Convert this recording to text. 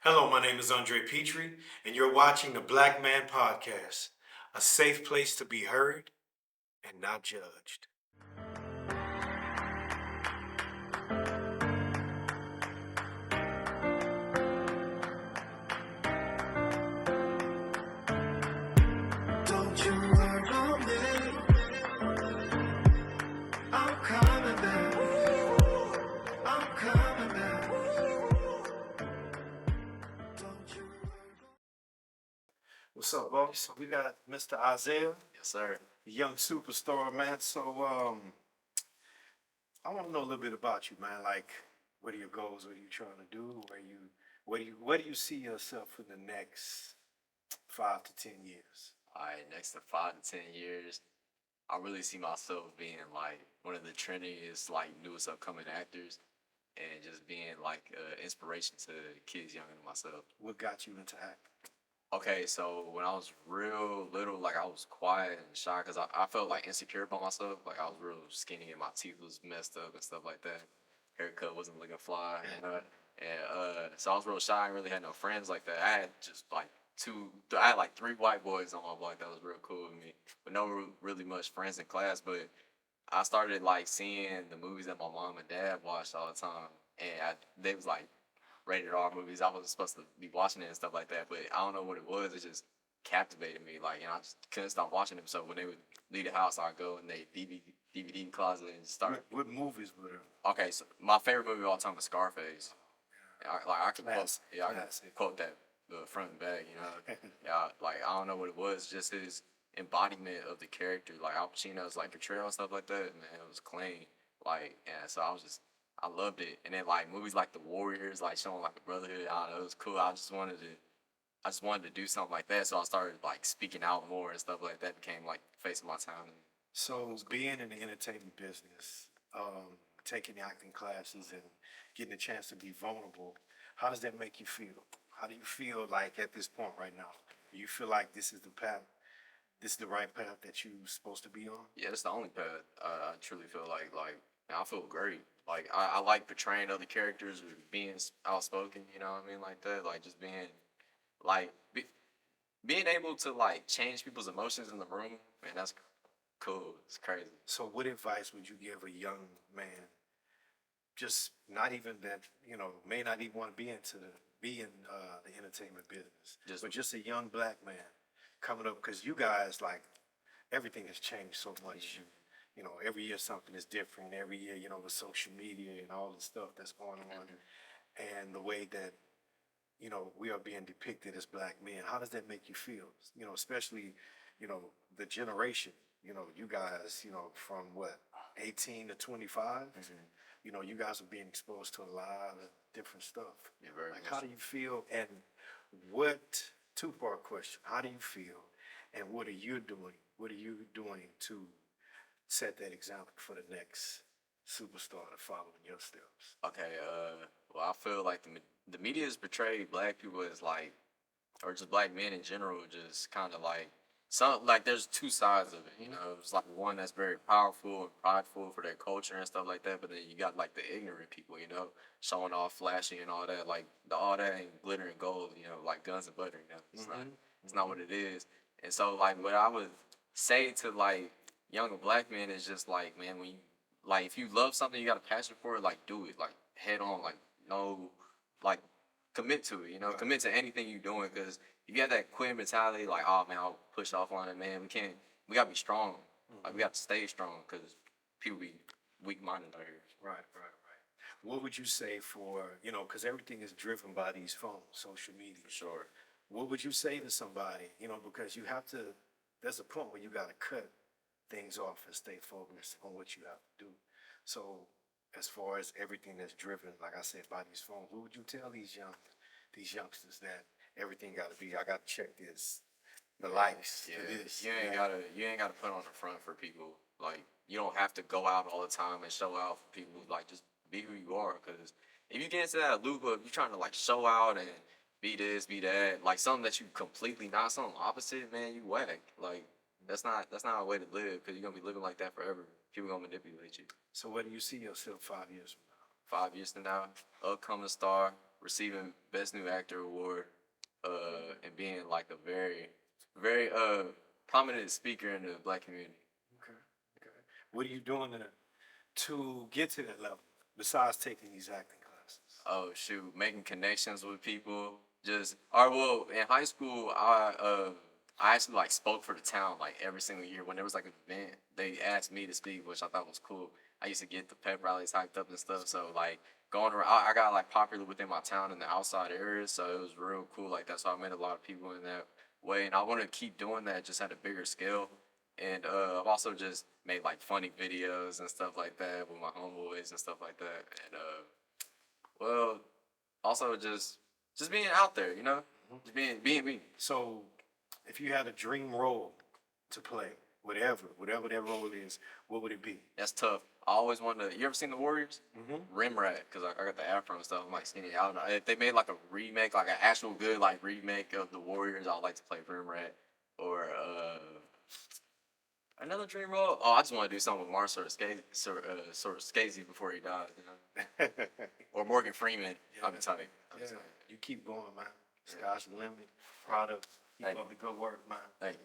Hello, my name is Andre Petrie, and you're watching the Blk Man Podcast, a safe place to be heard and not judged. Don't you worry about me. I'm coming back. I'm coming back. Don't you worry. What's up, boss? We got Mr. Isaiah, Yes, sir. the young superstar, man. So, I want to know a little bit about you, man. Like, what are your goals? What are you trying to do? Where do you see yourself in the next 5 to 10 years? All right, next to 5 to 10 years, I really see myself being like one of the trendiest, like newest upcoming actors, and just being like inspiration to kids younger than myself. What got you into acting? Okay, so when I was real little, like I was quiet and shy because I felt like insecure about myself. Like I was real skinny and my teeth was messed up and stuff like that. Haircut wasn't looking fly, so I was real shy and really had no friends like that. I had just like I had like three white boys on my block that was real cool with me, but no really much friends in class. But I started like seeing the movies that my mom and dad watched all the time, and they was like rated R movies. I wasn't supposed to be watching it and stuff like that, but I don't know what it was. It just captivated me, like, and I just couldn't stop watching them. So when they would leave the house, I'd go in they DVD closet and start. What movies were there? Okay, so my favorite movie of all time is Scarface. I could quote, Classic, yeah, I can classic. quote that front and back, you know. Yeah, like I don't know what it was, just his embodiment of the character, like Al Pacino's like portrayal and stuff like that. Man, it was clean. Like, and so I loved it. And then like movies like The Warriors, like showing like the brotherhood, I don't know, it was cool. I just wanted to do something like that. So I started like speaking out more and stuff like that. Became like the face of my town. So being in the entertainment business, taking acting classes and getting a chance to be vulnerable, how does that make you feel? How do you feel like at this point right now? Do you feel like this is the path, this is the right path that you're supposed to be on? Yeah, it's the only path. I truly feel like I feel great. Like I like portraying other characters or being outspoken. You know what I mean, like that. Like just being like being able to like change people's emotions in the room. Man, that's cool. It's crazy. So what advice would you give a young man, just not even that, may not even want to be in the entertainment business, but just a young black man coming up, because you guys, like, everything has changed so much. Every year something is different. Every year, with social media and all the stuff that's going on, and the way that we are being depicted as black men. How does that make you feel? Especially, the generation. You guys, from what, 18 to 25. You guys are being exposed to a lot of different stuff. Yeah, very Like, much how do you feel? And what, two-part question, how do you feel? And what are you doing? What are you doing to set that example for the next superstar to follow in your steps? Okay. Well, I feel like the media has portrayed black people as like, or just black men in general, just kind of like like there's two sides of it. You know, it's like one that's very powerful and prideful for their culture and stuff like that, but then you got like the ignorant people, showing off flashy and all that. Like all that ain't glitter and gold. Like guns and butter. It's not what it is. And so like what I would say to like younger black men is just like, man, when you like if you love something, you got a passion for it, like do it, like head on, like no, like commit to it, commit to anything you're doing, because if you got that quit mentality, like, oh man, I'll push off on it, man, we gotta be strong, like we got to stay strong, because people be weak-minded out here. Right. What would you say for, because everything is driven by these phones, social media. For sure. What would you say to somebody, because there's a point where you got to cut things off and stay focused on what you have to do. So as far as everything that's driven, like I said, by these phones, what would you tell these youngsters that everything got to be, I got to check this, the likes, Yeah, this. you ain't gotta put on the front for people. Like you don't have to go out all the time and show out for people. Like just be who you are. Because if you get into that loop of you trying to like show out and be this, be that, like something that you completely not, something opposite, man, you whack. Like that's not a way to live, because you're gonna be living like that forever. People gonna manipulate you. So where do you see yourself 5 years from now? 5 years from now, upcoming star, receiving Best New Actor award, and being like a very, very prominent speaker in the Black community. Okay. Okay. What are you doing to get to that level besides taking these acting classes? Oh shoot, making connections with people. Well, in high school, I actually like spoke for the town like every single year. When there was like an event, they asked me to speak, which I thought was cool. I used to get the pep rallies hyped up and stuff. So like going around, I got like popular within my town in the outside areas. So it was real cool. Like that's how I met a lot of people in that way, and I want to keep doing that just at a bigger scale. And I've also just made like funny videos and stuff like that with my homeboys and stuff like that. And well, also just being out there, you know, just being me. So, if you had a dream role to play, whatever that role is, what would it be? That's tough. I always wanted to. You ever seen The Warriors? Mm-hmm. Rimrat, because I got the afro and stuff. I'm like skinny. I don't know. If they made like a remake, like an actual good like remake of The Warriors, I'd like to play Rimrat. Or another dream role. Oh, I just want to do something with Martin Scorsese before he dies, you know. Or Morgan Freeman. Yeah. I'm tight. Yeah. You keep going, man. Sky's the limit. Proud of you. Keep up the good work, man. Thank you.